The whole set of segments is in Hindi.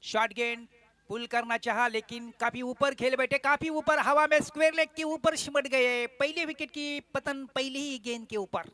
शॉर्ट गेंद पुल करना चाहा लेकिन काफी ऊपर खेल बैठे, काफी ऊपर हवा में स्क्वायर लेग के ऊपर सिमट गए। पहले विकेट की पतन पहली ही गेंद के ऊपर।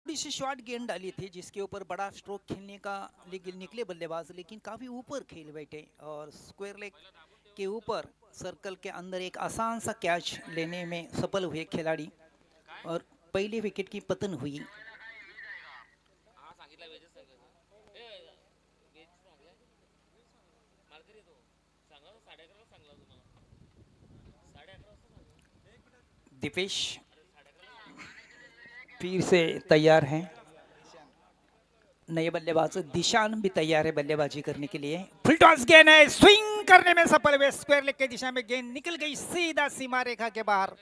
थोड़ी सी शॉर्ट गेंद डाली थी जिसके ऊपर बड़ा स्ट्रोक खेलने का निकले बल्लेबाज, लेकिन काफी ऊपर खेल बैठे और स्क्वायर लेग के ऊपर सर्कल के अंदर एक आसान सा कैच लेने में सफल हुए खिलाड़ी और पहले विकेट की पतन हुई। दीपेश फिर से तैयार हैं। नए बल्लेबाज दिशान भी तैयार है बल्लेबाजी करने के लिए। फुल टॉस गेंद है, स्विंग करने में सफल हुए। स्क्वायर लेग की दिशा में गेंद निकल गई सीधा सीमा रेखा के बाहर।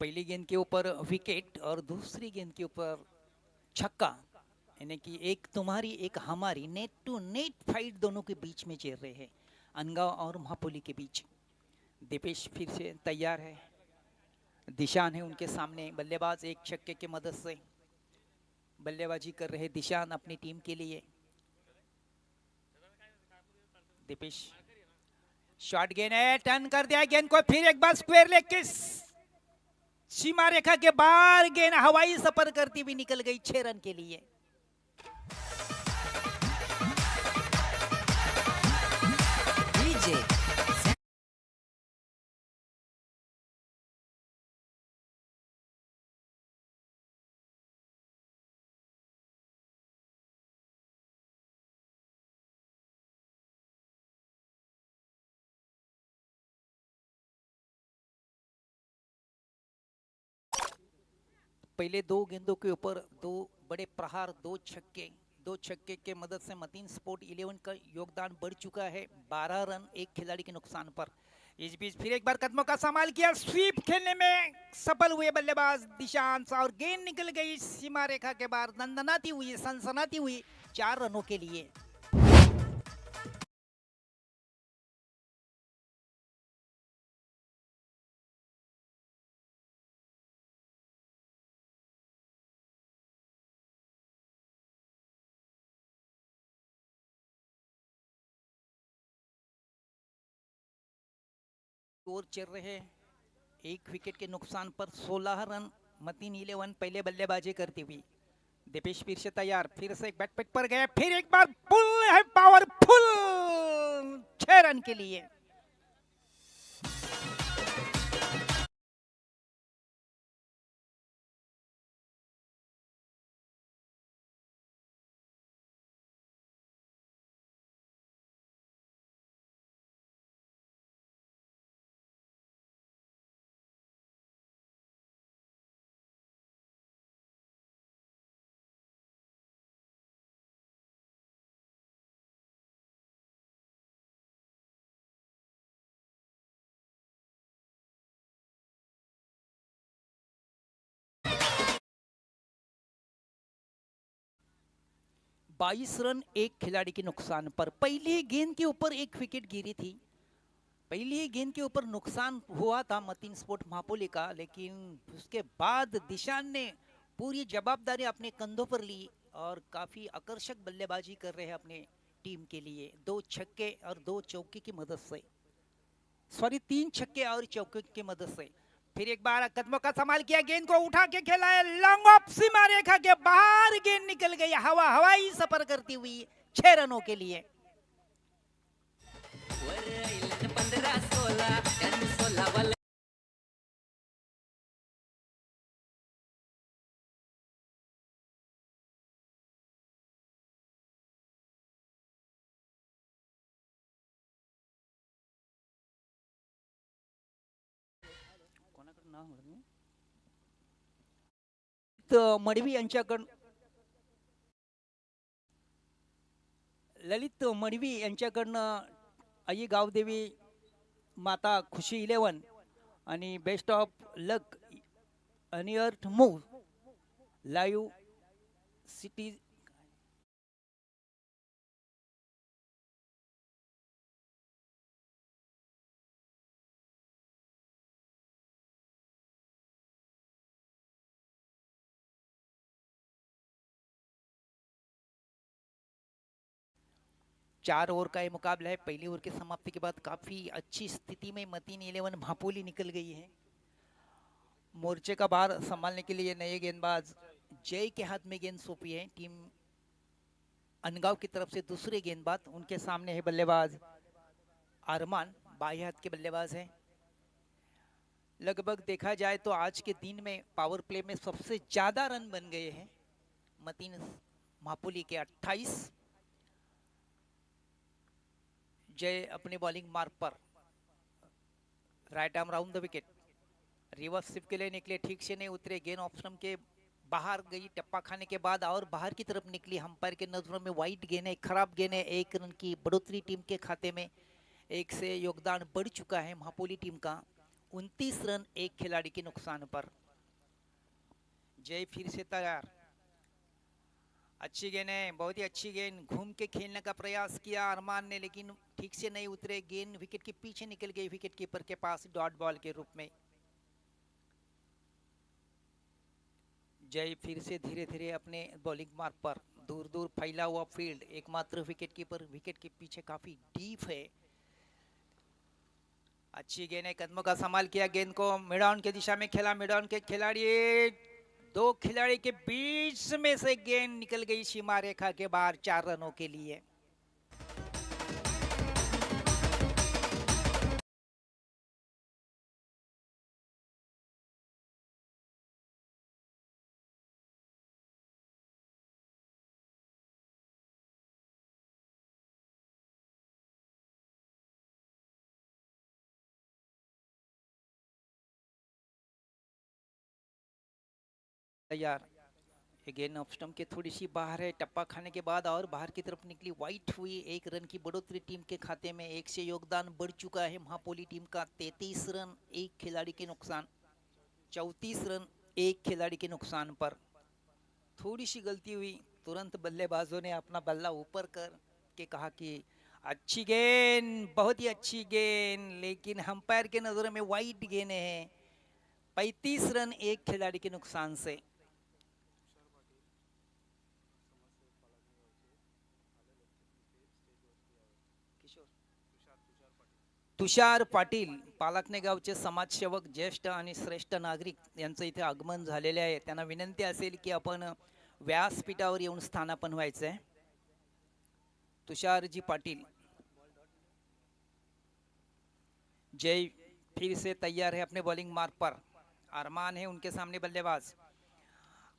पहली गेंद के ऊपर विकेट और दूसरी गेंद के ऊपर छक्का, यानी कि एक तुम्हारी एक हमारी नेट टू नेट फाइट दोनों के बीच में चल रहे हैं, अनगांव और महापोली के बीच। दीपेश फिर से तैयार है, दिशान है उनके सामने। बल्लेबाज एक छक्के की मदद से बल्लेबाजी कर रहे दिशान अपनी टीम के लिए। दीपेश शॉर्ट गेंद है, टर्न कर दिया गेंद को, फिर एक बार स्क्वायर लेग के सीमा रेखा के बाहर गेंद हवाई सफर करती हुई निकल गई 6 रन के लिए। पहले दो गेंदों के ऊपर दो बड़े प्रहार, दो छक्के के मदद से मतीन स्पोर्ट 11 का योगदान बढ़ चुका है 12 रन एक खिलाड़ी के नुकसान पर। इस बीच फिर एक बार कदमों का संभाल किया, स्वीप खेलने में सफल हुए बल्लेबाज दिशांश और गेंद निकल गई सीमा रेखा के बाहर, दंदनाती हुई, सनसनाती हुई 4 रनों के लिए। और चल रहे एक विकेट के नुकसान पर 16 रन मतीन 11 पहले बल्लेबाजी करती हुई। दीपेश फिर से तैयार, फिर से एक बैकपैक पर गए, फिर एक बार पुल है पावरफुल 6 रन के लिए। बाईस रन एक खिलाड़ी के नुकसान पर। पहली गेंद के ऊपर एक विकेट गिरी थी, पहली गेंद के ऊपर नुकसान हुआ था मतीन स्पोर्ट महापोली का, लेकिन उसके बाद दिशान ने पूरी जवाबदारी अपने कंधों पर ली और काफी आकर्षक बल्लेबाजी कर रहे हैं अपने टीम के लिए। 2 छक्के और 2 चौके की मदद से, सॉरी 3 छक्के और चौके की मदद से फिर एक बार कदमों का संभाल किया, गेंद को उठा के खेला है लॉन्ग ऑफ सीमा रेखा के बाहर, गेंद निकल गई हवाई सफर करती हुई 6 रनों के लिए। मडवी यांच्याकडून ललित मडवी यांच्याकडनं आई गावदेवी माता खुशी 11 आणि बेस्ट ऑफ लक अनिअर्थ मूव लाईव्ह सिटी 4 ओवर का ये मुकाबला है। पहली ओवर की समाप्ति के बाद काफी अच्छी स्थिति में मतीन 11 भापोली निकल गई है। मोर्चे का भार संभालने के लिए नए गेंदबाज जय के हाथ में गेंद सौंपी है टीम अनगांव की तरफ से। दूसरे गेंदबाज उनके सामने है बल्लेबाज अरमान, बाएं हाथ के बल्लेबाज हैं। लगभग देखा जाए तो आज के दिन में पावर प्ले में सबसे ज्यादा रन बन गए हैं मतीन भापोली के 28। जय अपने बॉलिंग मार्क पर right arm round the wicket, reverse sweep के लिए निकले, ठीक से नहीं उतरे, गेंद ऑफ स्टंप के बाहर गई, टप्पा खाने के बाद और बाहर की तरफ निकली। अंपायर के नजरों में वाइड गेंद है, खराब गेंद है। 1 रन की बढ़ोतरी टीम के खाते में, 1 से योगदान बढ़ चुका है महापोली टीम का। 29 रन एक खिलाड़ी के नुकसान पर। जय फिर से तैयार, अच्छी गेंद है, बहुत ही अच्छी गेंद। घूम के खेलने का प्रयास किया अरमान ने, लेकिन ठीक से नहीं उतरे, गेंद विकेट के पीछे निकल गई, विकेट कीपर के पास डॉट बॉल के रूप में। जय फिर से धीरे धीरे अपने बॉलिंग मार्ग पर, दूर दूर फैला हुआ फील्ड, एकमात्र विकेट कीपर विकेट के पीछे काफी डीप है। अच्छी गेंद है, कदमों का संभाल किया, गेंद को मिडऑन के दिशा में खेला। मिडऑन के खिलाड़ी, 2 खिलाड़ी के बीच में से गेंद निकल गई सीमा रेखा के बाहर 4 रनों के लिए। तैयार, गेंद ऑफ स्टंप के थोड़ी सी बाहर है, टप्पा खाने के बाद और बाहर की तरफ निकली, वाइट हुई। 1 रन की बढ़ोतरी टीम के खाते में, 1 से योगदान बढ़ चुका है महापोली टीम का। 33 रन एक खिलाड़ी के नुकसान, 34 रन एक खिलाड़ी के नुकसान पर। थोड़ी सी गलती हुई, तुरंत बल्लेबाजों ने अपना बल्ला ऊपर कर के कहा कि अच्छी गेंद, बहुत ही अच्छी गेंद, लेकिन अंपायर के नजरों में वाइड गेंद है। 35 रन एक खिलाड़ी के नुकसान से। तुषार पाटील, पालकने गावचे समाजसेवक, ज्येष्ठ आणि श्रेष्ठ नागरिक यांचं इथे आगमन झालेले आहे। त्यांना विनंती असेल की आपण व्यासपीठावर येऊन स्थानापन्न व्हायचं आहे। तुषारजी पाटिल। जय फिर से तैयार है अपने बॉलिंग मार्ग पर, अरमान है उनके सामने बल्लेबाज,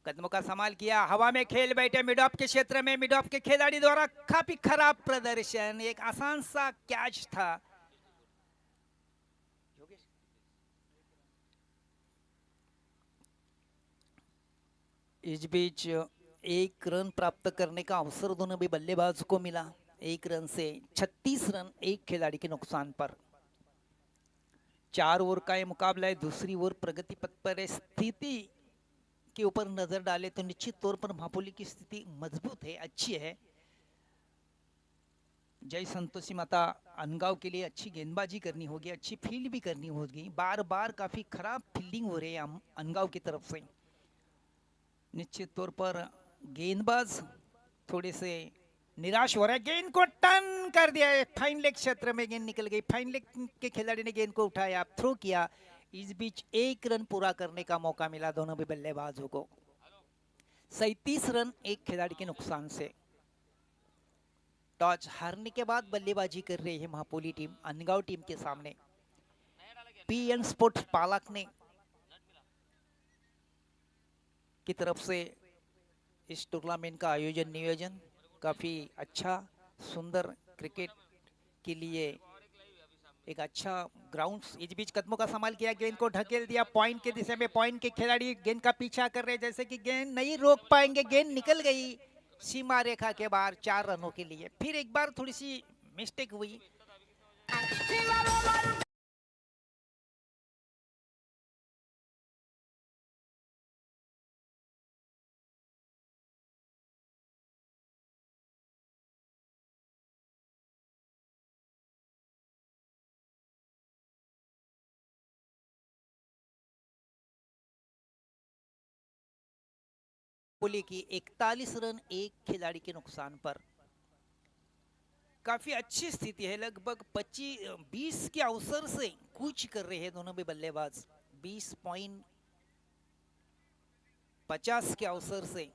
कदमों का संभाल किया, हवा में खेल बैठे मिड ऑफ के क्षेत्र में। मिड ऑफ के खिलाड़ी द्वारा काफी खराब प्रदर्शन, एक आसान सा कैच था। इस बीच 1 रन प्राप्त करने का अवसर दोनों भी बल्लेबाज को मिला। 1 रन से 36 रन एक खिलाड़ी के नुकसान पर। 4 ओवर का ये मुकाबला है, दूसरी ओवर प्रगति पथ पर है। स्थिति के ऊपर नजर डाले तो निश्चित तौर पर महापोली की स्थिति मजबूत है, अच्छी है। जय संतोषी माता अनगांव के लिए अच्छी गेंदबाजी करनी होगी, अच्छी फील्ड भी करनी होगी। बार बार काफी खराब फील्डिंग हो रही है अनगांव की तरफ से। निश्चित तौर पर गेंदबाज थोड़े से निराश हो रहा है। गेंद को टर्न कर दिया है, फाइन लेग क्षेत्र में गेंद निकल गई। फाइन लेग के खिलाड़ी ने गेंद को उठाया, थ्रो किया। इस बीच 1 रन पूरा करने का मौका मिला दोनों भी बल्लेबाजों को। 37 रन एक खिलाड़ी के नुकसान से। टॉस हारने के बाद बल्लेबाजी कर रही है महापोली टीम अनगांव टीम के सामने। पीएन स्पोर्ट्स पालक ने की तरफ से इस टूर्नामेंट का आयोजन नियोजन काफी अच्छा, सुंदर क्रिकेट के लिए एक अच्छा ग्राउंड इस बीच कदमों का संभाल किया, गेंद को ढकेल दिया पॉइंट के दिशा में। पॉइंट के खिलाड़ी गेंद का पीछा कर रहे हैं, जैसे कि गेंद नहीं रोक पाएंगे। गेंद निकल गई सीमा रेखा के बाहर 4 रनों के लिए। फिर एक बार थोड़ी सी मिस्टेक हुई। पुली की 41 रन एक खिलाड़ी के नुकसान पर। काफी अच्छी स्थिति है, लगभग 20 के अवसर से कूच कर रहे हैं दोनों भी बल्लेबाज। 20.50 के अवसर से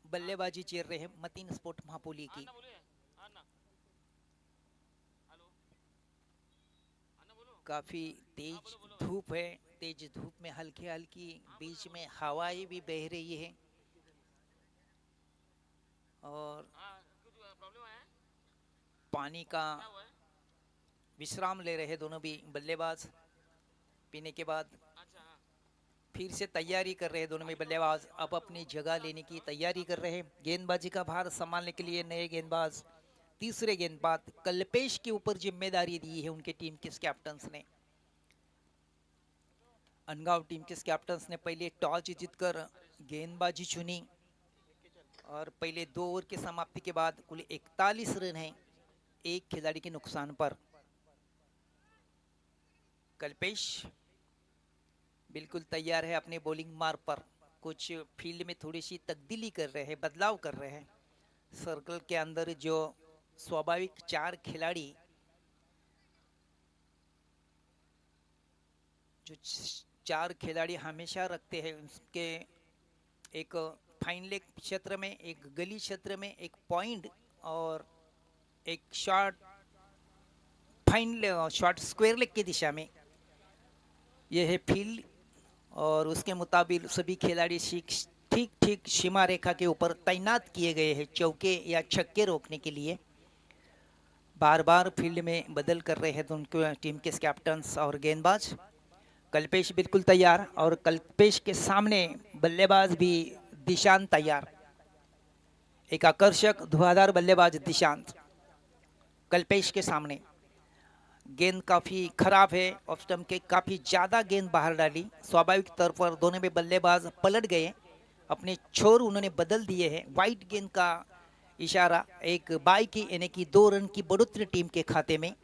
बल्लेबाजी चेर रहे हैं मतीन स्पोर्ट महापुली की। काफी तेज धूप है, तेज धूप में हल्की हल्की बीच में हवाएं भी बह रही है और पानी का विश्राम ले रहे दोनों भी बल्लेबाज। पीने के बाद फिर से तैयारी कर रहे हैं दोनों भी बल्लेबाज, अब अपनी जगह लेने की तैयारी कर रहे हैं। गेंदबाजी का भार संभालने के लिए नए गेंदबाज, तीसरे गेंदबाज कल्पेश के ऊपर जिम्मेदारी दी है उनके टीम के कैप्टन ने। अनगांव टीम के कैप्टन ने पहले टॉस जीतकर गेंदबाजी चुनी और पहले 2 ओवर की समाप्ति के बाद कुल 41 रन हैं एक खिलाड़ी के नुकसान पर। कल्पेश बिल्कुल तैयार है अपने बॉलिंग मार्ग पर। कुछ फील्ड में थोड़ी सी तब्दीली कर रहे हैं, बदलाव कर रहे हैं। सर्कल के अंदर जो स्वाभाविक 4 खिलाड़ी जो 4 खिलाड़ी हमेशा रखते हैं, उसके एक फाइन लेग क्षेत्र में, एक गली क्षेत्र में, एक पॉइंट और एक शॉर्ट शॉर्ट स्क्वायर लेग की दिशा में, यह है फील्ड। और उसके मुताबिक सभी खिलाड़ी ठीक ठीक सीमा रेखा के ऊपर तैनात किए गए हैं चौके या छक्के रोकने के लिए। बार बार फील्ड में बदल कर रहे हैं तो उनके टीम के कैप्टन और गेंदबाज। कल्पेश बिल्कुल तैयार और कल्पेश के सामने बल्लेबाज भी दिशांत तैयार। एक आकर्षक धुआंधार बल्लेबाज दिशांत कल्पेश के सामने। गेंद काफी खराब है, ऑफ स्टंप के काफी ज्यादा गेंद बाहर डाली। स्वाभाविक तौर पर दोनों में बल्लेबाज पलट गए, अपने छोर उन्होंने बदल दिए हैं। वाइट गेंद का इशारा, एक बाई की यानी कि 2 रन की बढ़ोतरी टीम के खाते में।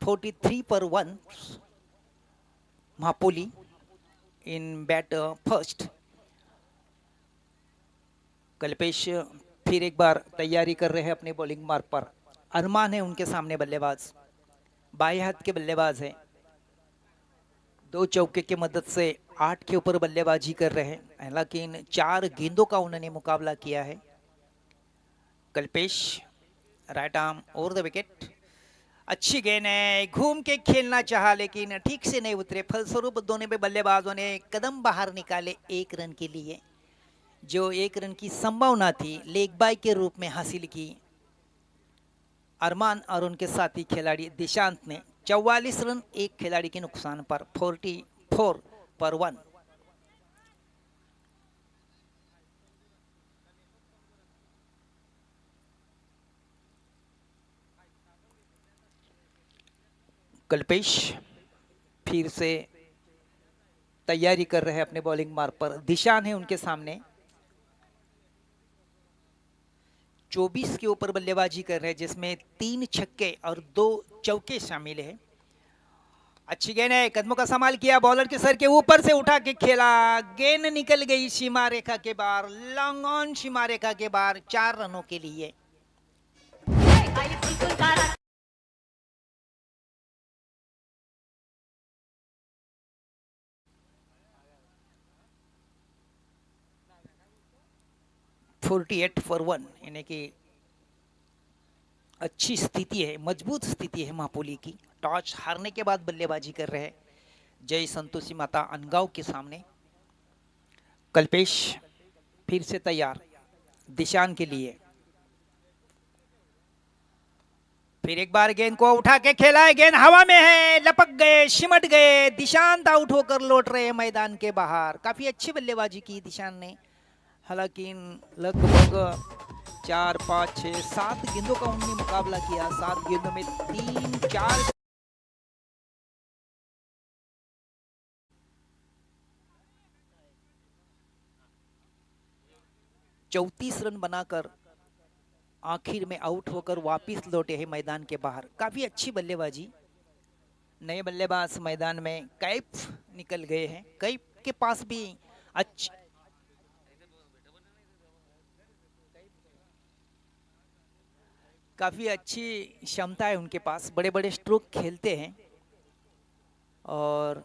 43 पर 1 महापुली इन बैट फर्स्ट। कल्पेश फिर एक बार तैयारी कर रहे हैं अपने बॉलिंग मार्ग पर। अरमान है उनके सामने बल्लेबाज, बाएं हाथ के बल्लेबाज हैं। 2 चौके की मदद से 8 के ऊपर बल्लेबाजी कर रहे हैं, हालांकि इन 4 गेंदों का उन्होंने मुकाबला किया है। Kalpesh right arm over the wicket, अच्छी गेंद है, घूम के खेलना चाहा लेकिन ठीक से नहीं उतरे। फलस्वरूप दोनों में बल्लेबाजों ने कदम बाहर निकाले 1 रन के लिए। जो 1 रन की संभावना थी लेग बाय के रूप में हासिल की अरमान और उनके साथी खिलाड़ी दिशांत ने। 44 रन एक खिलाड़ी के नुकसान पर। 44 पर 1। कल्पेश फिर से तैयारी कर रहे हैं अपने बॉलिंग मार्ग पर। दिशान है उनके सामने, 24 के ऊपर बल्लेबाजी कर रहे हैं जिसमें 3 छक्के और 2 चौके शामिल है। अच्छी गेंद है, कदमों का संभाल किया, बॉलर के सर के ऊपर से उठा के खेला, गेंद निकल गई सीमा रेखा के बाहर। लॉन्ग ऑन सीमा रेखा के बाहर 4 रनों के लिए। (48 for 1) यानी कि अच्छी स्थिति है, मजबूत स्थिति है महापुली की। टॉस हारने के बाद बल्लेबाजी कर रहे हैं जय संतोषी माता अनगांव के सामने। कल्पेश फिर से तैयार दिशान के लिए। फिर एक बार गेंद को उठा के खेला है, गेंद हवा में है, लपक गए, सिमट गए, दिशांत आउट होकर लौट रहे हैं मैदान के बाहर। काफी अच्छी बल्लेबाजी की दिशांत ने, हालांकि लगभग 4, 5, 6, 7 गेंदों का उन्होंने मुकाबला किया। 7 गेंदों में 3, 4 34 रन बनाकर आखिर में आउट होकर वापस लौटे हैं मैदान के बाहर। काफी अच्छी बल्लेबाजी। नए बल्लेबाज मैदान में कैफ निकल गए हैं। कैफ के पास भी अच्छी काफी अच्छी क्षमता है उनके पास, बड़े बड़े स्ट्रोक खेलते हैं। और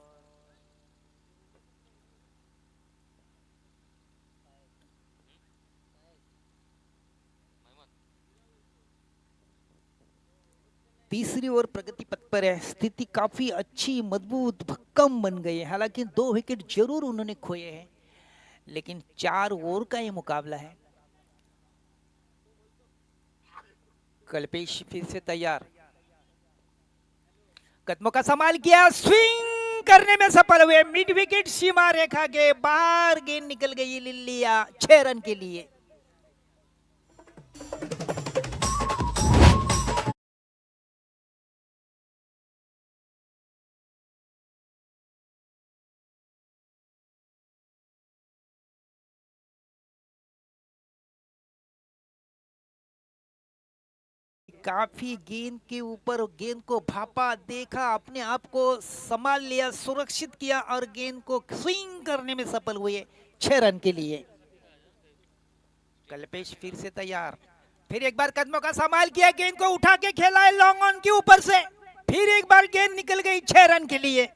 तीसरी ओवर प्रगति पथ पर है। स्थिति काफी अच्छी, मजबूत, भक्कम बन गई है। हालांकि 2 विकेट जरूर उन्होंने खोए हैं, लेकिन 4 ओवर का ये मुकाबला है। कल्पेश फिर से तैयार, कदमों का संभाल किया, स्विंग करने में सफल हुए। मिड विकेट सीमा रेखा के बाहर गेंद निकल गई लिल्लिया 6 रन के लिए। काफी गेंद के ऊपर गेंद को भापा, देखा, अपने आप को संभाल लिया, सुरक्षित किया और गेंद को स्विंग करने में सफल हुए 6 रन के लिए। कल्पेश फिर से तैयार, फिर एक बार कदमों का संभाल किया, गेंद को उठा के खेला है लॉन्ग ऑन के ऊपर से, फिर एक बार गेंद निकल गई 6 रन के लिए।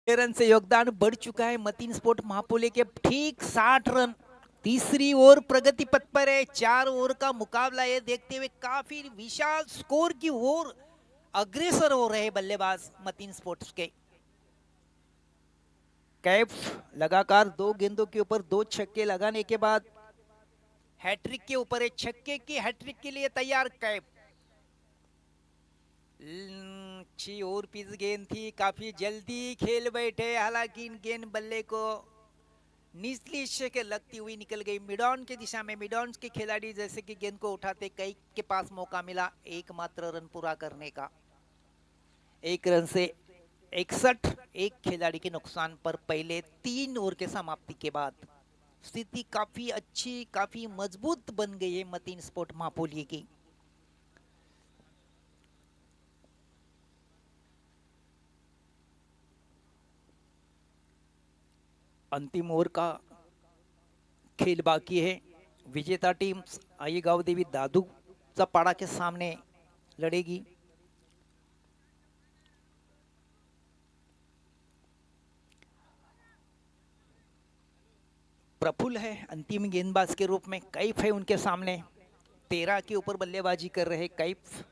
रन से योगदान बढ़ चुका है मतीन स्पोर्ट महापोले के, ठीक 60 रन। तीसरी ओवर प्रगति पथ पर है। 4 ओवर का मुकाबला है, देखते हुए काफी विशाल स्कोर की ओर अग्रसर हो रहे बल्लेबाज मतीन स्पोर्ट्स के। कैफ लगातार 2 गेंदों के ऊपर 2 छक्के लगाने के बाद हैट्रिक के ऊपर है। छक्के की हैट्रिक के लिए तैयार कैफ। अच्छी और पिच गेंद थी, काफी जल्दी खेल बैठे, हालांकि इन गेंद बल्ले को निचली हिस्से के लगती हुई निकल गई मिड ऑन की दिशा में। मिड ऑन के खिलाड़ी जैसे कि गेंद को उठाते, कई के पास मौका मिला एकमात्र रन पूरा करने का। 1 रन से 61, एक खिलाड़ी के नुकसान पर पहले 3 ओवर के समाप्ति के बाद स्थिति काफी अच्छी, काफी मजबूत बन गई है मतीन स्पोर्ट महापोली की। अंतिम ओवर का खेल बाकी है। विजेता टीम आईगाव देवी दादू पाड़ा के सामने लड़ेगी। प्रफुल्ल है अंतिम गेंदबाज के रूप में, कैफ है उनके सामने। 13 के ऊपर बल्लेबाजी कर रहे कैफ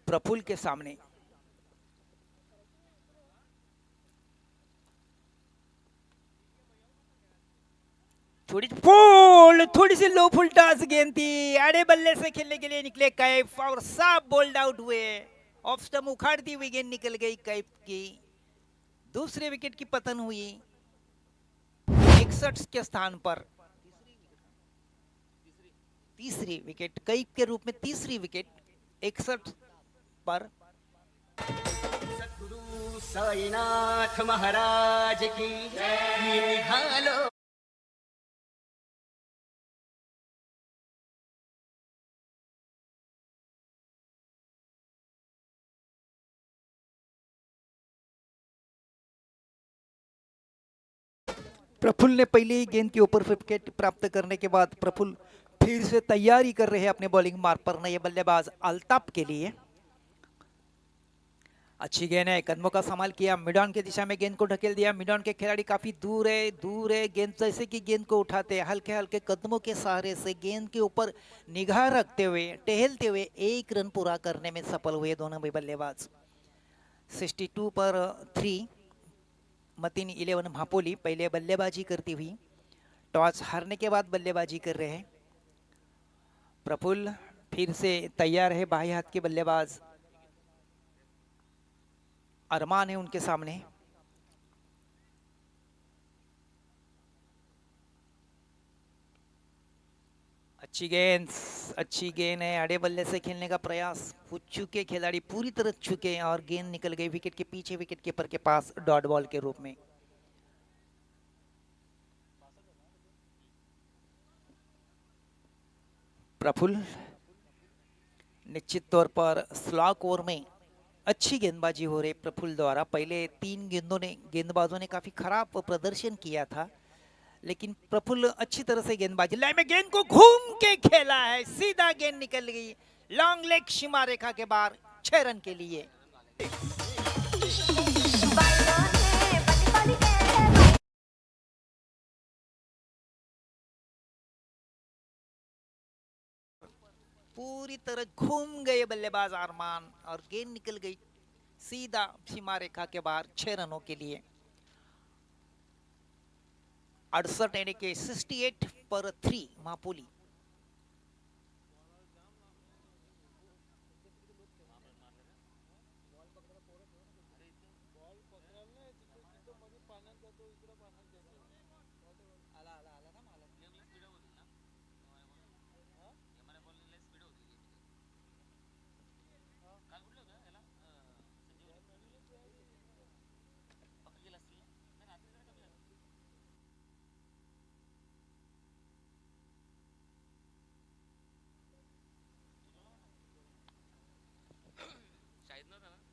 प्रफुल्ल के सामने। थोड़ी सी लो फुल टॉस गेंद थी, आड़े बल्ले से खेलने के लिए निकले कैफ और साफ बोल्ड आउट हुए। ऑफ स्टंप उखाड़ती हुई गेंद निकल गई कैफ की। दूसरे विकेट की पतन हुई 61 के स्थान पर। तीसरी विकेट कैफ के रूप में, तीसरी विकेट 61 पर। सद्गुरु साईनाथ महाराज की निहालो। प्रफुल्ल ने पहले ही गेंद के ऊपर विकेट प्राप्त करने के बाद प्रफुल्ल फिर से तैयारी कर रहे हैं अपने बॉलिंग मार्ग पर नए बल्लेबाज अल्ताफ के लिए। अच्छी गेंद है, कदमों का संभाल किया, मिडॉन की दिशा में गेंद को ढकेल दिया। मिडॉन के खिलाड़ी काफी दूर है गेंद, जैसे कि गेंद को उठाते हल्के हल्के कदमों के सहारे से गेंद के ऊपर निगाह रखते हुए टहलते हुए एक रन पूरा करने में सफल हुए दोनों भी बल्लेबाज। 62 पर 3 मतीन 11 भापोली पहले बल्लेबाजी करती हुई, टॉस हारने के बाद बल्लेबाजी कर रहे हैं। प्रफुल्ल फिर से तैयार है, बाएं हाथ के बल्लेबाज अरमान है उनके सामने। अच्छी गेंद है, आड़े बल्ले से खेलने का प्रयास, चुके खिलाड़ी पूरी तरह चुके और गेंद निकल गई विकेट के पीछे, विकेट कीपर के पास डॉट बॉल के रूप में। प्रफुल्ल निश्चित तौर पर स्लॉक ओवर में अच्छी गेंदबाजी हो रही प्रफुल्ल द्वारा। पहले 3 गेंदबाजों ने काफी खराब प्रदर्शन किया था, लेकिन प्रफुल्ल अच्छी तरह से गेंदबाजी, लाइन में गेंद को घूम के खेला है, सीधा गेंद निकल गई लॉन्ग लेग सीमा रेखा के बाहर 6 रन के लिए। पूरी तरह घूम गए बल्लेबाज अरमान और गेंद निकल गई सीधा सीमा रेखा के बाहर 6 रनों के लिए। 68 यानी कि 68 पर 3 मापोली।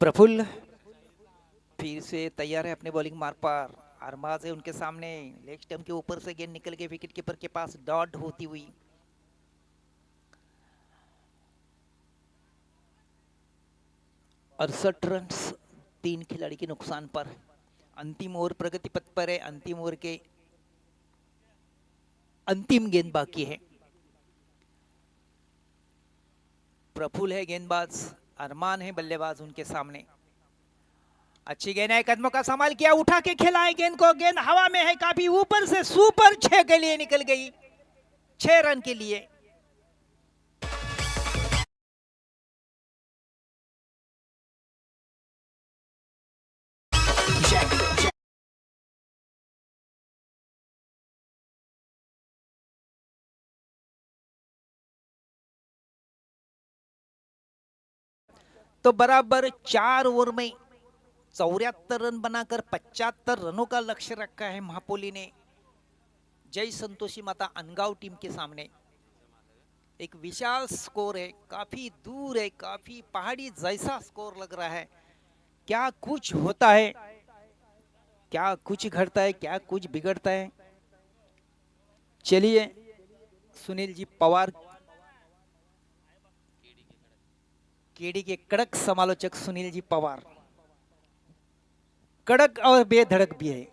प्रफुल्ल फिर से तैयार है अपने बॉलिंग मार्क पर, अरमाज है उनके सामने, लेग स्टंप के ऊपर से गेंद निकल गई विकेट कीपर के पास डॉट होती हुई। अड़सठ रन 3 खिलाड़ी के नुकसान पर। अंतिम ओवर प्रगति पथ पर है, अंतिम ओवर के अंतिम गेंद बाकी है। प्रफुल्ल है गेंदबाज, अरमान है बल्लेबाज उनके सामने। अच्छी गेंद है, कदमों का संभाल किया, उठा के खेला है गेंद को, गेंद हवा में है, काफी ऊपर से सुपर 6 के लिए निकल गई, 6 रन के लिए। तो बराबर 4 ओवर में 74 रन बनाकर 75 रनों का लक्ष्य रखा है महापोली ने जय संतोषी माता अनगांव टीम के सामने। एक विशाल स्कोर है, काफी दूर है, काफी पहाड़ी जैसा स्कोर लग रहा है। क्या कुछ होता है, क्या कुछ घटता है, क्या कुछ बिगड़ता है। चलिए सुनील जी पवार, केडी के कड़क समालोचक सुनील जी पवार, कड़क और बेधड़क भी है।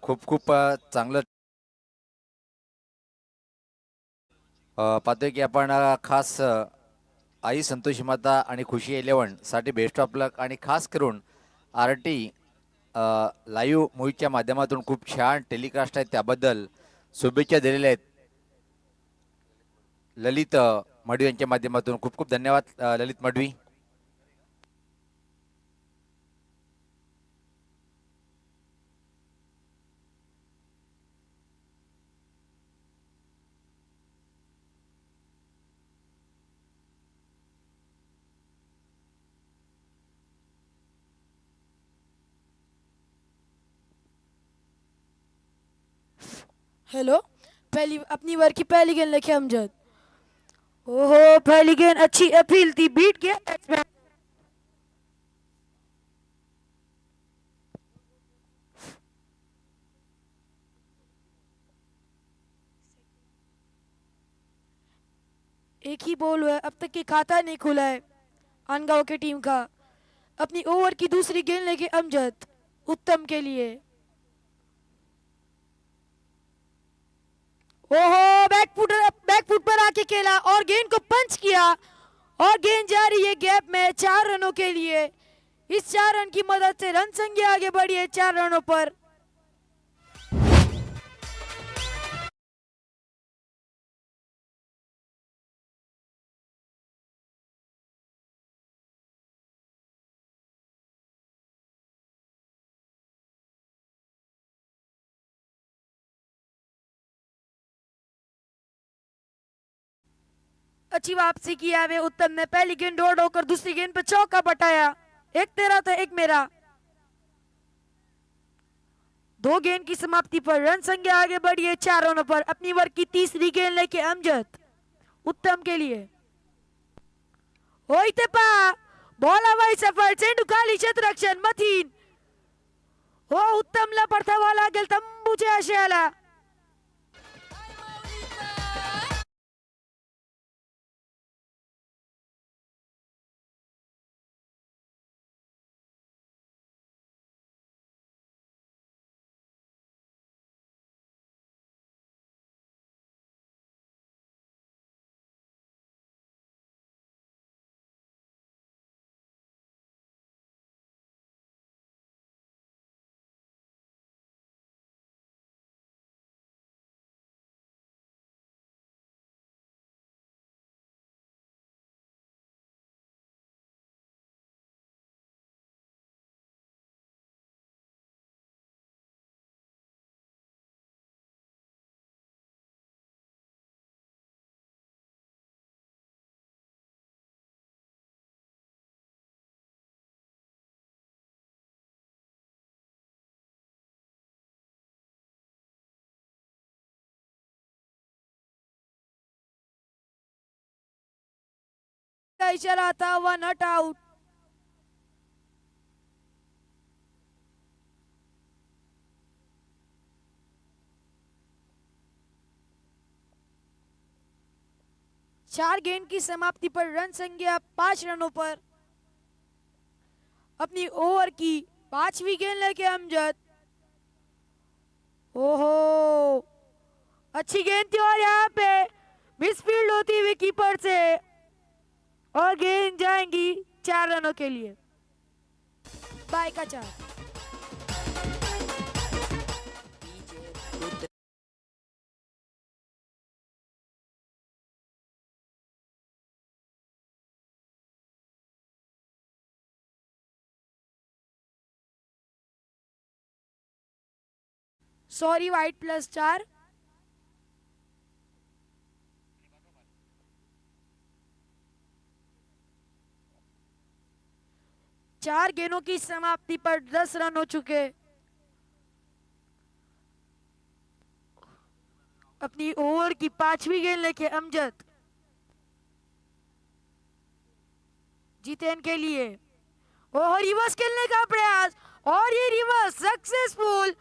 खूप खूप चांगलं पाहतोय की आपण खास आई संतोषी माता आणि खुशी 11 साठी बेस्ट ऑफ लक आणि खास करून RT लाईव्ह मूवीच्या माध्यमातून खूप छान टेलिकास्ट आहे त्याबद्दल शुभेच्छा दिलेल्या आहेत ललित मडवी यांच्या माध्यमातून खूप खूप धन्यवाद ललित मडवी. हेलो, पहली अपनी ओवर की पहली गेंद लेके अमजद. ओहो, पहली गेंद अच्छी अपील थी, बीट किया बैट्समैन. एक ही बॉल हुआ है, अब तक के खाता नहीं खुला है अनगांव की टीम का. अपनी ओवर की दूसरी गेंद लेके अमजद उत्तम के लिए. ओहो, बैकफुट पर आके खेला और गेंद को पंच किया और गेंद जा रही है गैप में 4 रनों के लिए. इस 4 रन की मदद से रन संख्या आगे बढ़ी है 4 रनों पर. अच्छी वापसी किया वे उत्तम ने. पहली गेंद डोड़ होकर दूसरी गेंद पर चौका बटाया. एक तेरा तो एक मेरा. 2 गेंद की समाप्ति पर रन संख्या आगे बढ़ी है 4 रनों पर. अपनी ओवर की तीसरी गेंद लेके अमजद उत्तम के लिए. होइते पा बॉल हवाई सफर चेंडू खाली क्षेत्ररक्षण मथीन. हो उत्तमला पडता लागेल तंबूच्या आशयाला. का इशारा था, 1 नॉट आउट. चार गेंद की समाप्ति पर रन संख्या 5 रनों पर. अपनी ओवर की 5वीं गेंद लेके अमजद. ओहो, अच्छी गेंद थी और यहाँ पे मिसफील्ड होती हुई कीपर से और गेंद जाएंगी 4 रनों के लिए. बाय का 4. Sorry, white +4. चार गेंदों की समाप्ति पर 10 रन हो चुके. अपनी ओवर की 5वीं गेंद लेके अमजद जितेन के लिए. और रिवर्स खेलने का प्रयास और ये रिवर्स सक्सेसफुल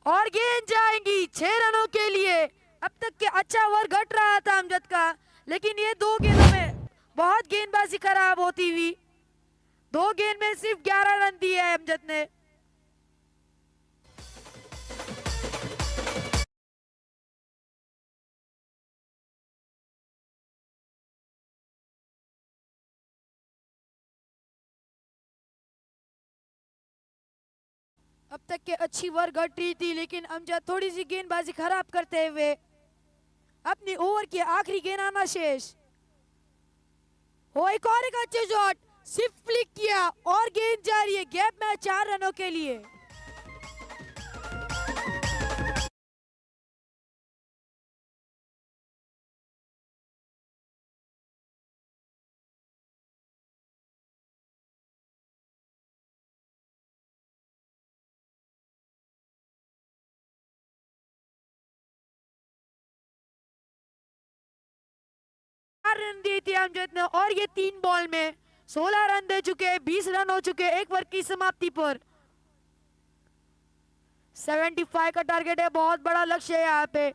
और गेंद जाएंगी 6 रनों के लिए. अब तक के अच्छा ओवर घट रहा था अमजद का, लेकिन ये 2 गेंदों में बहुत गेंदबाजी खराब होती हुई 2 गेंद में सिर्फ 11 रन दिए है अमजद ने. अब तक के अच्छी ओवर घट रही थी, लेकिन अमजद थोड़ी सी गेंदबाजी खराब करते हुए अपनी ओवर की आखिरी गेंद आना शेष। वो एक और एक अच्छे शॉट, सिर्फ फ्लिक किया और गेंद जा रही है गैप में 4 रनों के लिए। रन दिए थे अमजद ने और ये 3 बॉल में 16 रन दे चुके हैं, 20 रन हो चुके हैं एक ओवर की समाप्ति पर। 75 का टारगेट है, बहुत बड़ा लक्ष्य है यहाँ पे।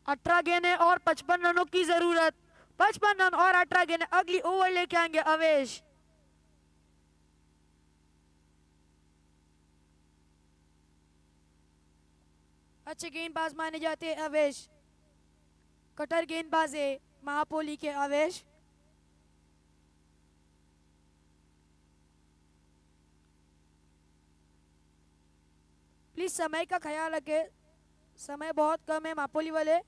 अठारह गेंद है और 55 रनों की जरूरत। 55 रन और 18 गेंद, अगली ओवर लेके आएंगे अवेश। अच्छे गेंदबाज माने जाते हैं अवेश, कटर गेंदबाज है महापोली के अवेश। प्लीज समय का ख्याल रखें, समय बहुत कम है महापोली वाले।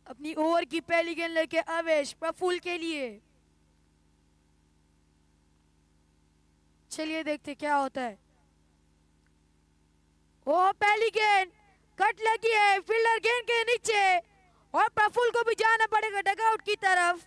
अपनी ओवर की पहली गेंद लेके अवेश प्रफुल्ल के लिए। चलिए देखते क्या होता है। ओ पहली गेंद कट लगी है, फील्डर गेंद के नीचे और प्रफुल्ल को भी जाना पड़ेगा डगआउट की तरफ।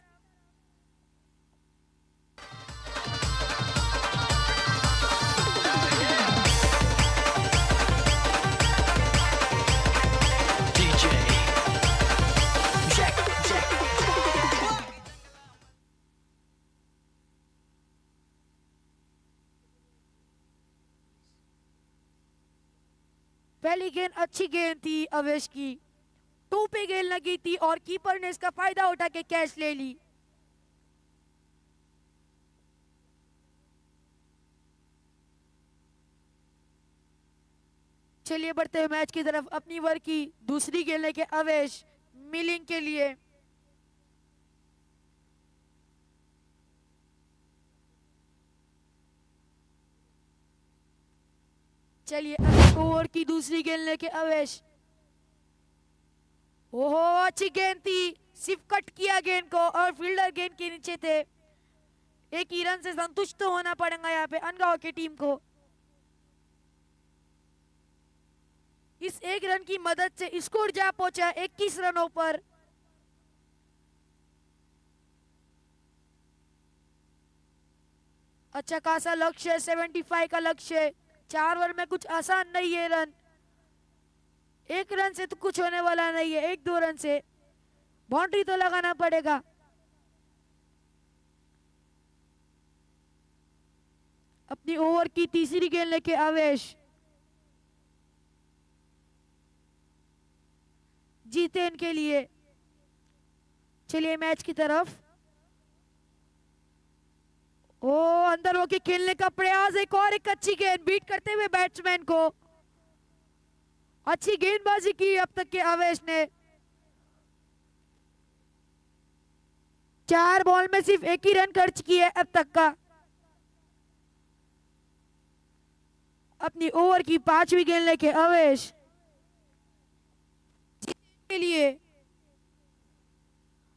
पहली गेंद अच्छी गेंद थी अवेश की, 2 पे गेंद लगी थी और कीपर ने इसका फायदा उठा के कैच ले ली। चलिए बढ़ते हुए मैच की तरफ। अपनी ओवर की दूसरी गेंद लेके अवेश मिलिंग के लिए। चलिए ओवर की दूसरी गेंद लेके अवेश। ओहो अच्छी गेंद थी, सिर्फ कट किया गेंद को और फील्डर गेंद के नीचे थे। एक ही रन से संतुष्ट तो होना पड़ेगा यहाँ पे अनगांव की टीम को। इस एक रन की मदद से स्कोर जा पहुंचा 21 रनों पर। अच्छा खासा लक्ष्य, 75 का लक्ष्य। 4 ओवर में कुछ आसान नहीं है रन, 1 रन से तो कुछ होने वाला नहीं है, 1-2 रन से बाउंड्री तो लगाना पड़ेगा। अपनी ओवर की तीसरी गेंद लेके आवेश। जीतेन के लिए। चलिए मैच की तरफ। ओ अंदर होके खेलने का प्रयास, एक और एक अच्छी गेंद बीट करते हुए बैट्समैन को। अच्छी गेंदबाजी की अब तक के आवेश ने। 4 बॉल में सिर्फ 1 ही रन खर्च किया है अब तक का। अपनी ओवर की 5वीं गेंद लेके अवेश के लिए।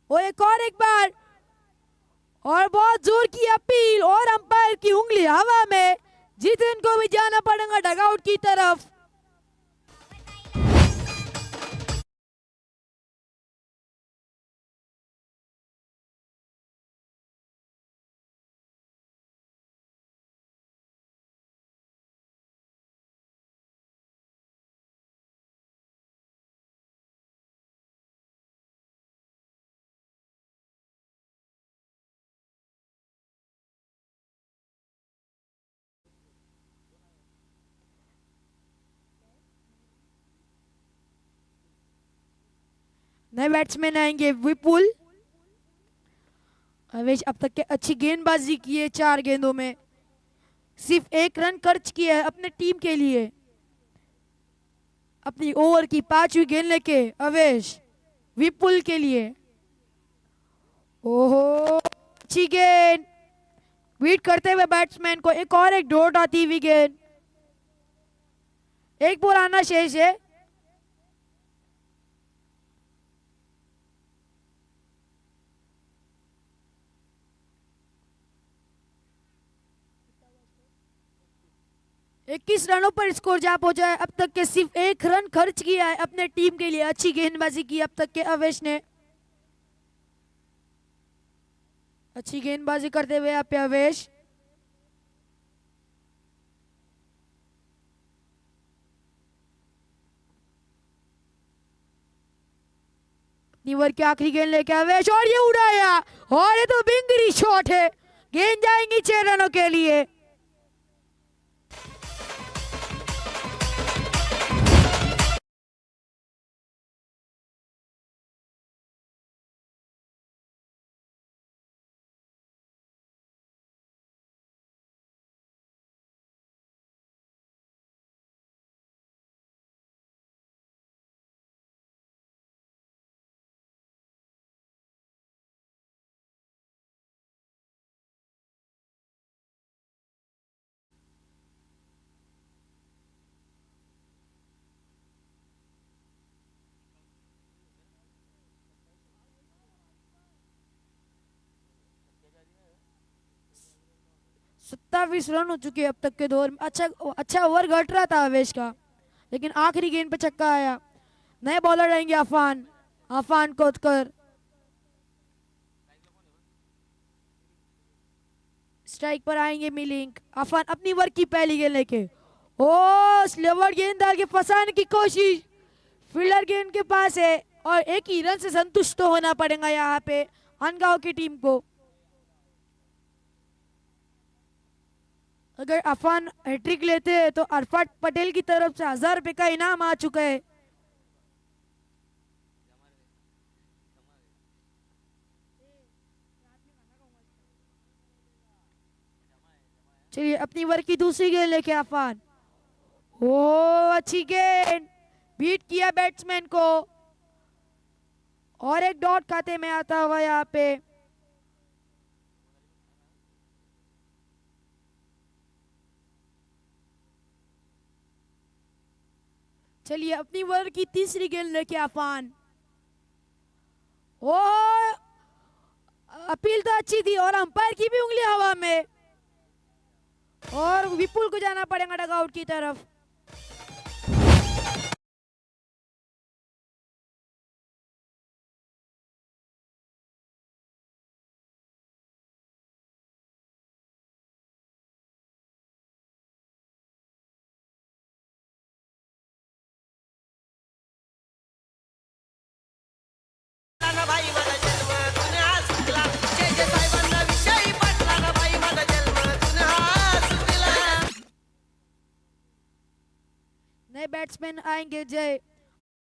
वो एक बार और बहुत जोर की अपील और अंपायर की उंगली हवा में। जितेन को भी जाना पड़ेगा डगआउट की तरफ। नए बैट्समैन आएंगे विपुल। अवेश अब तक के अच्छी गेंदबाजी की है, 4 गेंदों में सिर्फ 1 रन खर्च किया है अपने टीम के लिए। अपनी ओवर की 5वीं गेंद लेके अवेश विपुल के लिए। ओहो, अच्छी गेंद बीट करते हुए बैट्समैन को, एक और एक डॉट आती हुई गेंद। एक बॉल आना शेष है। इक्कीस रनों पर स्कोर जा पहुंचा है। अब तक के सिर्फ 1 रन खर्च किया है अपने टीम के लिए। अच्छी गेंदबाजी की अब तक के अवेश ने। अच्छी गेंदबाजी करते हुए यहाँ पे अवेश। ओवर की आखिरी गेंद लेके अवेश, और ये उड़ाया, और ये तो बिंगरी शॉट है। गेंद जाएंगी 6 रनों के लिए। सत्ताईस रन हो चुके अब तक के दौर में। अच्छा ओवर घट रहा था अवेश का, लेकिन आखिरी गेंद पे छक्का आया। नए बॉलर आएंगे आफान कोतकर। स्ट्राइक पर आएंगे मिलिंग। आफान अपनी ओवर की पहली गेंद लेके, ओ स्लोवर गेंद डाल के फंसाने की कोशिश। फील्डर गेंद के पास है और एक ही रन से संतुष्ट तो होना पड़ेगा यहाँ पे अनगांव की टीम को। अगर अफान हैट्रिक लेते हैं तो अरफात पटेल की तरफ से 1000 रुपए का इनाम आ चुका है। चलिए अपनी ओवर की दूसरी गेंद लेके अफान। ओ अच्छी गेंद, बीट किया बैट्समैन को, और एक डॉट खाते में आता हुआ यहाँ पे। चलिए अपनी ओवर की तीसरी गेंद लेके अफान। ओ अपील तो अच्छी थी और अंपायर की भी उंगली हवा में, और विपुल को जाना पड़ेगा डगआउट की तरफ। ना बाई माझा जन्म तुने हा सुटला, जय जय साहेबांना विषयी पटला ना बाई माझा जन्म तुने हा सुटला। नए बैट्समैन आएंगे जय।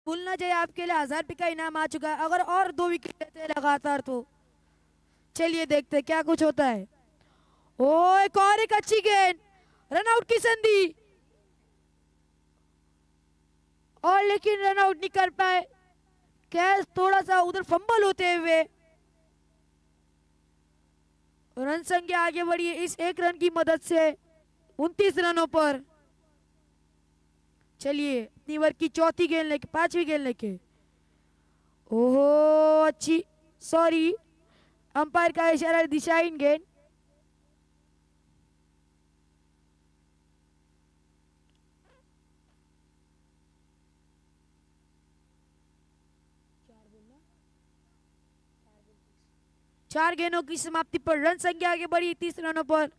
भूलना जय आपके लिए 1000 रुपए का इनाम आ चुका है अगर और 2 विकेट लेते हैं लगातार तो। चलिए देखते हैं क्या कुछ होता है। ओ एक और एक अच्छी गेंद, रनआउट की संधि, और लेकिन रनआउट नहीं कर पाए। कैच थोड़ा सा उधर फंबल होते हुए रन संख्या आगे बढ़ी है इस 1 रन की मदद से 29 रनों पर। चलिए अपनी ओवर की चौथी गेंद लेके, 5वीं गेंद लेके। ओहो अच्छी, सॉरी अंपायर का इशारा, दिशाहीन गेंद। चार गेंदों की समाप्ति पर रन संख्या आगे बढ़ी 30 रनों पर।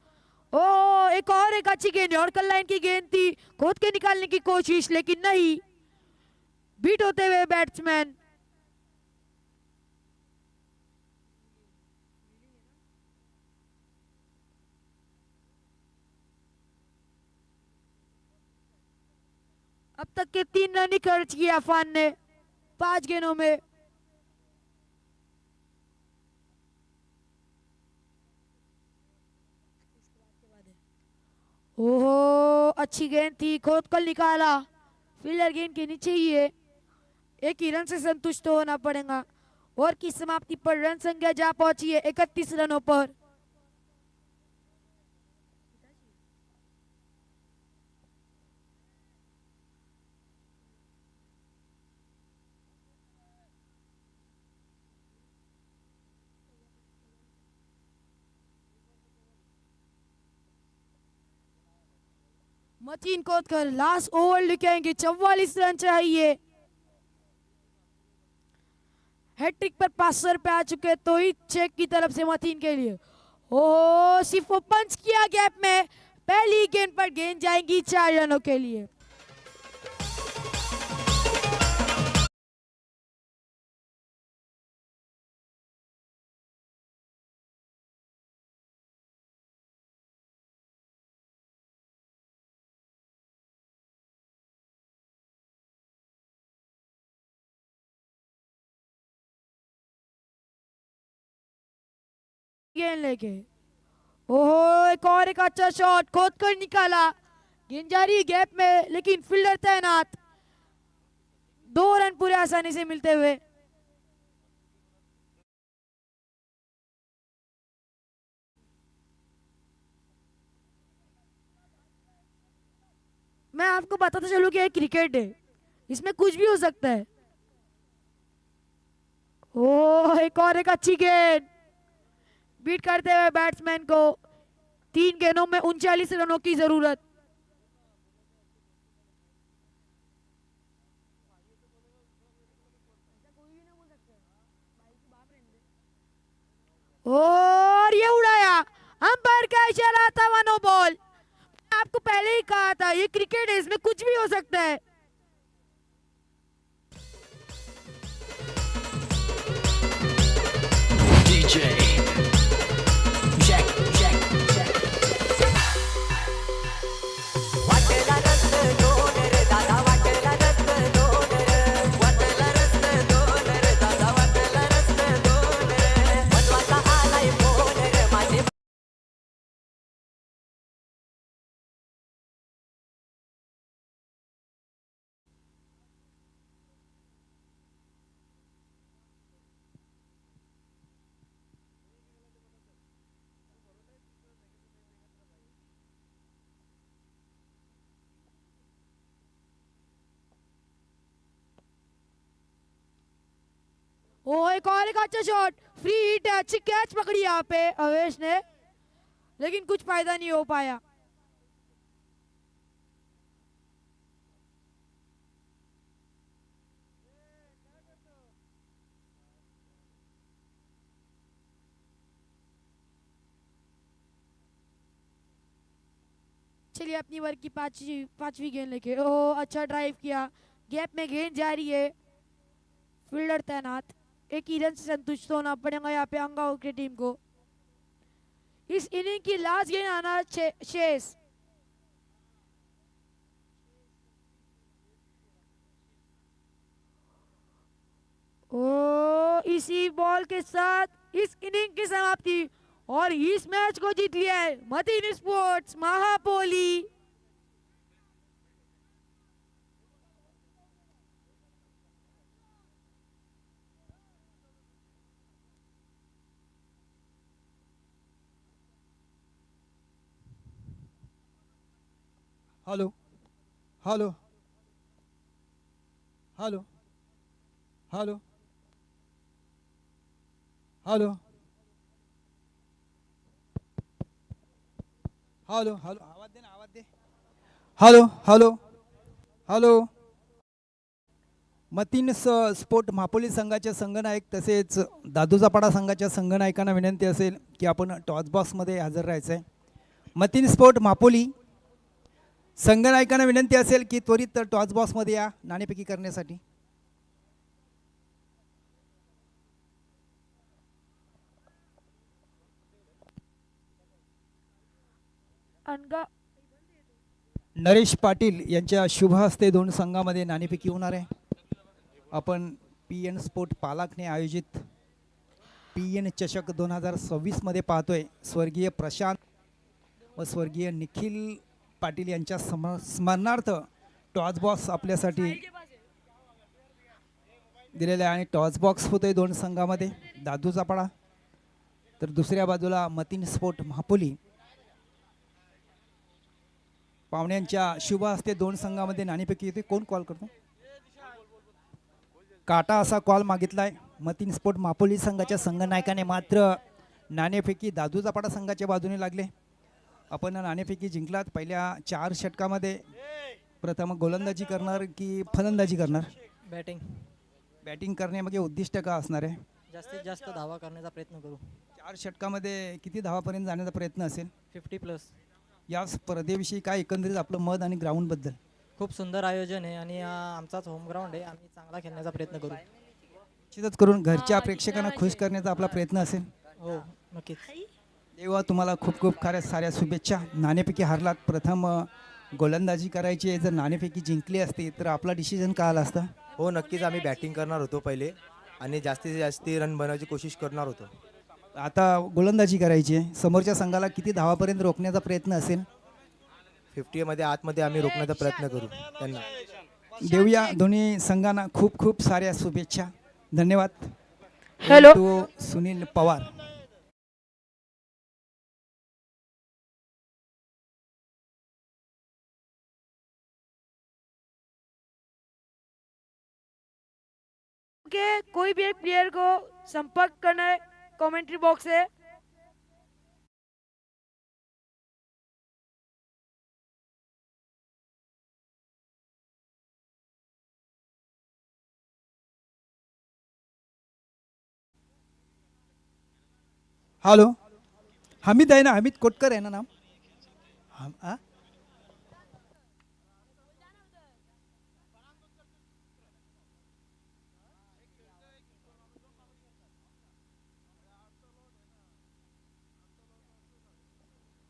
ओ एक और एक अच्छी गेंद, यॉर्कर लाइन की गेंद थी, खोद के निकालने की कोशिश लेकिन नहीं, बीट होते हुए बैट्समैन। अब तक के 3 रन ही खर्च किए अफान ने 5 गेंदों में। ओहो, अच्छी गेंद थी, खोद कर निकाला। फील्डर गेंद के नीचे ही है, एक ही रन से संतुष्ट होना पड़ेगा। और की समाप्ति पर रन संख्या जा पहुंची है 31 रनों पर। मतीन कोतकर लास्ट ओवर लिखेंगे, 44 रन चाहिए। हैट्रिक पर 500 रुपए आ चुके, तो ही चेक की तरफ से मतीन के लिए। ओह, सिर्फ वो पंच किया गैप में, पहली गेंद पर गेंद जाएंगी 4 रनों के लिए। गेंद लेके, ओहो, एक अच्छा शॉट खोद कर निकाला। गेंद जा रही गैप में, लेकिन फील्डर तैनात। 2 रन पूरे आसानी से मिलते हुए। मैं आपको बताता चलूं कि ये क्रिकेट है, इसमें कुछ भी हो सकता है। ओह, एक अच्छी गेंद बीट करते हुए बैट्समैन को। 3 गेंदों में 39 रनों की जरूरत। और ये उड़ाया, अंपायर का इशारा था, नो बॉल। आपको पहले ही कहा था, ये क्रिकेट है, इसमें कुछ भी हो सकता है। DJ Jack वाटेला रस्त दोन रे दादा, वाटेला रस्त दोन रे, वाटेला रस्त दोन रे दादा, वाटेला रस्त दोन रे, महत्वाचा आलाय फोन रे माझे. ओ, एक अच्छा शॉट, फ्री हिट है, अच्छी कैच पकड़ी यहाँ पे अवेश ने, लेकिन कुछ फायदा नहीं हो पाया। चलिए अपनी ओवर की पांचवी गेंद लेके, ओह, अच्छा ड्राइव किया, गैप में गेंद जा रही है, फील्डर तैनात। एक ही रन से संतुष्ट होना पड़ेगा यहाँ पे अंगाओं की टीम को। इस इनिंग की लास्ट गेंद आना शेष। ओ, इसी बॉल के साथ इस इनिंग की समाप्ति, और इस मैच को जीत लिया है Mateen sports Mahapoli. Hello hello hello hello hello hello hello आवाज दे ना, आवाज दे. Hello hello hello. Mateen sport Mahapoli संघाचे संघनायक तसेच दादूचापाडा संघाच्या संघनायकांना विनंती असेल की आपण टॉस बॉक्समध्ये हजर राहायचं आहे. मतीन स्पोर्ट महापोली संघनायकांना विनंती असेल की त्वरित टॉस बॉक्समध्ये या नाणेफेकी करण्यासाठी. नरेश पाटील यांच्या शुभ हस्ते 2 संघामध्ये नाणेफेकी होणार आहे. आपण PN स्पोर्ट पालाखने आयोजित PN चषक 2026 मध्ये पाहतोय. स्वर्गीय प्रशांत व स्वर्गीय निखिल पाटील यांच्या स्मरणार्थ टॉस बॉक्स आपल्यासाठी दिलेला आहे आणि टॉस बॉक्स होतोय दोन संघामध्ये, दादूचा पाडा तर दुसऱ्या बाजूला मतीन स्पोर्ट महापोली. पाहुण्यांच्या शुभ हस्ते दोन संघामध्ये नाणेफेकी येते. कोण कॉल करतो? काटा असा कॉल मागितलाय मतीन स्पोर्ट महापोली संघाच्या संघनायकाने, मात्र नाणेफेकी दादूचा पाडा संघाच्या बाजूने लागले. आपण नाणेफेकी जिंकलात. पहिल्या 4 षटकामध्ये प्रथम गोलंदाजी करणार की फलंदाजी करणार? बॅटिंग बॅटिंग करण्यामागे उद्दिष्ट का असणार आहे? जास्तीत जास्त धावा करण्याचा प्रयत्न करू. 4 षटकामध्ये किती धावापर्यंत जाण्याचा प्रयत्न असेल? 50+. या स्पर्धेविषयी काय एकंदरीत आपलं मत आणि ग्राउंडबद्दल? खूप सुंदर आयोजन आहे आणि आमचाच होम ग्राउंड आहे. आम्ही चांगला खेळण्याचा प्रयत्न करू. निश्चितच करून घरच्या प्रेक्षकांना खुश करण्याचा आपला प्रयत्न असेल. हो नक्कीच. देवा तुम्हाला खूप खूप साऱ्या शुभेच्छा. नाणेफेकी हारलात. प्रथम गोलंदाजी करायची आहे. जर नाणेफेकी जिंकली असती तर आपला डिसिजन काय आला असता? हो नक्कीच आम्ही बॅटिंग करणार होतो पहिले आणि जास्तीत जास्त रन बनवायची कोशिश करणार होतो. आता गोलंदाजी करायची आहे. समोरच्या संघाला किती धावापर्यंत रोखण्याचा प्रयत्न असेल? 50 मध्ये आतमध्ये आम्ही रोखण्याचा प्रयत्न करू त्यांना. देऊया दोन्ही संघांना खूप खूप साऱ्या शुभेच्छा. धन्यवाद. हॅलो. तो सुनील पवार. के कोई भी एक प्लेयर को संपर्क करना है, कमेंट्री बॉक्स है. हॅलो, हमीद आहे ना? हमीद कोटकर आहे ना नाम?